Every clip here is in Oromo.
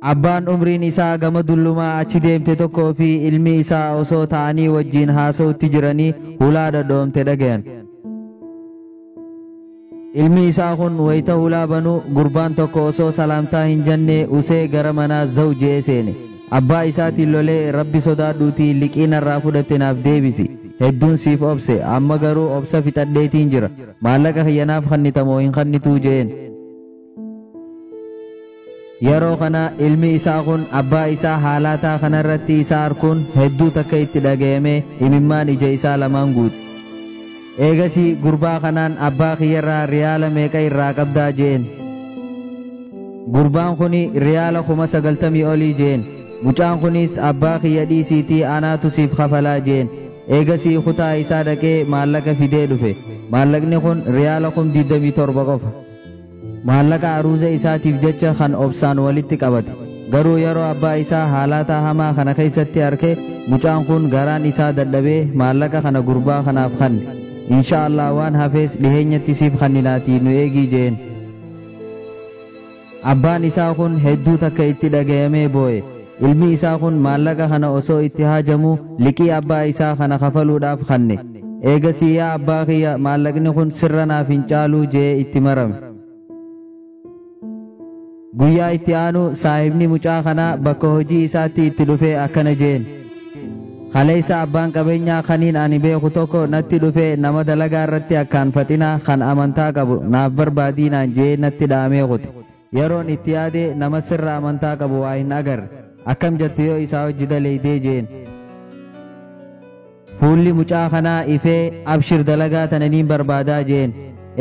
Abbaan umriin isaa gama dullumaa achi deemte tokkoo fi ilmi isaa osoo ta'anii wajjiin haasa'utti jiranii hulaa dhadhoomte dhagayan. Ilmi isaa kun wayita hulaa banuu gurbaan tokko osoo salaamtaa hin jenne usee gara manaa zau jee seene. Abbaa isaatiin lolee rabbi sodaadhuutii liqii narraa fudhatte naaf deebisi. Hedduun siif obse amma garuu obsa fixadheetiin jira. Maallaqa kiyyanaaf kannitamoo hin kannituu jeen. Yeroo kana ilmi isaa kun abbaa isaa haalaataa kanarratti isa arkuun hedduu takka itti dhagayame imimmaan ija isaa lamaan guute. Eegasii gurbaa kanaan abbaa kiyyarraa riyaala meeqa irraa qabdaa jeen. Gurbaan kuni riyaala 90,000 olii jeen. Mucaan kunis abbaa kiyya dhiisiitii anaatu siif kafalaa jeen. Eegasii kutaa isaa dhaqee maallaqa fidee dhufe. Maallaqni kun riyaala 27 qofa. Maallaqa aruuza isaatiif jecha kan obsaan walitti qabate. Garuu yeroo abbaa isaa haalaataa hamaa kana keessatti arke mucaan kun garaan isaa dadhabee maallaqa kana gurbaa kanaaf kanne. Inshaallah waan hafees dhiheenyatti siif kanninaatii nu eegii jeen. Abbaan isaa kun hedduu takka itti dhagayamee boo'e. Ilmi isaa kun maallaqa kana osoo itti haajamu liqii abbaa isaa kana kafaluudhaaf kanne. Eegasii yaa abbaa kiyya maallaqni kun sirra naaf hin caaluu jee itti marame. Guyyaa itti aanu saahibni mucaa kanaa bakka hojii isaatti itti dhufee akkana jeen. Kaleessa abbaan qabeenyaa kaniin ani beeku tokko natti dhufee nama dalagaa irratti akkaan faxinaa kan amantaa qabu naaf barbaadiinaan jee natti dhaamee qote. Yeroon itti yaade nama sirra amantaa qabu waa hin agarre. Akkam jettu yoo isaa hojii daleeydee jeen. Fuulli mucaa kanaa ifee abshir dalagaa tananiin barbaadaa jeen.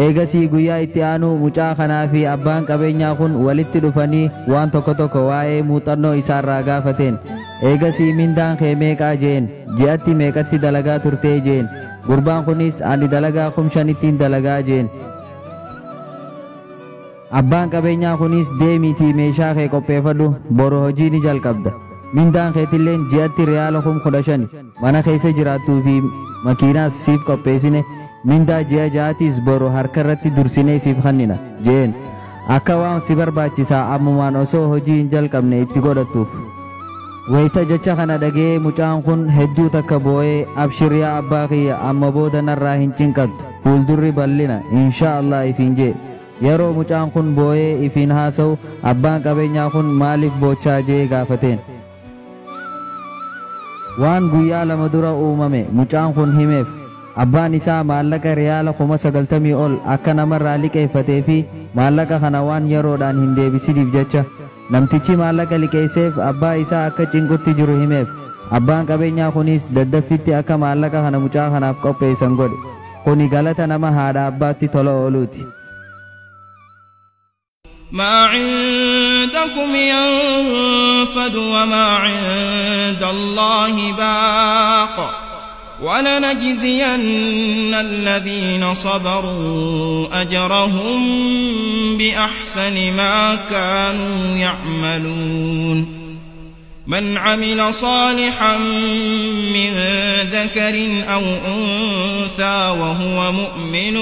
Eegasii guyyaa itti aanu mucaa kanaa fi abbaan qabeenyaa kun walitti dhufanii waan tokko waa'ee muuxannoo isaarraa gaafateen. Eegasii mindaan kee meeqaa jeen. Ji'atti meeqatti dalagaa turtee jeen. Gurbaan kunis ani dalagaa 5,000 dalagaa jeen. Abbaan qabeenyaa kunis deemiitii meeshaa kee qopheeffadhu boru hojii ni jalqabda. Mindaan keetilleen ji'atti riyaala 15,000 mana keessa jiraattuu fi makiinaas siif qopheessine. Mindaa ji'a ja'aatiis boru harka irratti dursinee siif kennina jeen. Akka waan si barbaachisaa ammumaan osoo hojii hin jalqabne itti godhattuuf. Wayita jecha kana dhagee mucaan kun hedduu takka boo'ee abshir yaa abbaa kiyya amma booda narraa hin cinqattu fuuldurri bal'ina inshaallah ifiin jee. Yeroo mucaan kun boo'ee ifiin haasa'u abbaan qabeenyaa kun maaliif boochaa jee gaafateen. Waan guyyaa lama dura uumame mucaan kun himeef. Abbaan isaa maallaqa riyaala 90,000 ol akka namarraa liqeeffatee fi maallaqa kana waan yeroodhaan hin deebisiniif jecha namtichi maallaqa liqeesseef abbaa isaa akka cinqutti jiru himeef. Abbaan qabeenyaa kunis daddaffitti akka maallaqa kana mucaa kanaaf qopheessan godhe. Kuni galata nama haadha abbaatti tola ooluuti. ما عندكم ينفد وما عند الله باق ولنجزين الذين صبروا أجرهم بأحسن ما كانوا يعملون من عمل صالحا من ذكر أو أنثى وهو مؤمن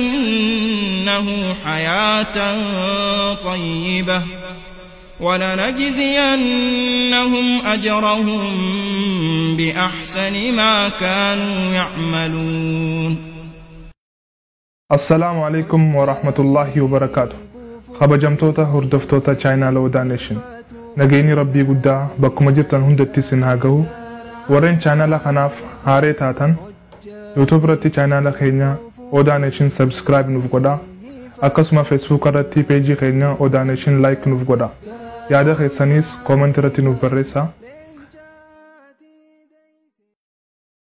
فلنحيينه حياة طيبة ولنجزينهم أجرهم بأحسن ما كانوا يعملون. السلام عليكم ورحمة الله وبركاته. خبجمتوتا هردفتوتا چاينال ودا نيشن نگيني ربي قدا بكما جرتن هندتي سنهاقو ورين چاينال خناف هاري تاتن يوتيوب رتي چاينال خينيا ودا نيشن سبسكرايب نفقودا اكسما فيسبوك رتي پیجي خينيا ودا نيشن لايك نفقودا يادا خيسانيس كومنت رتي نفبرسا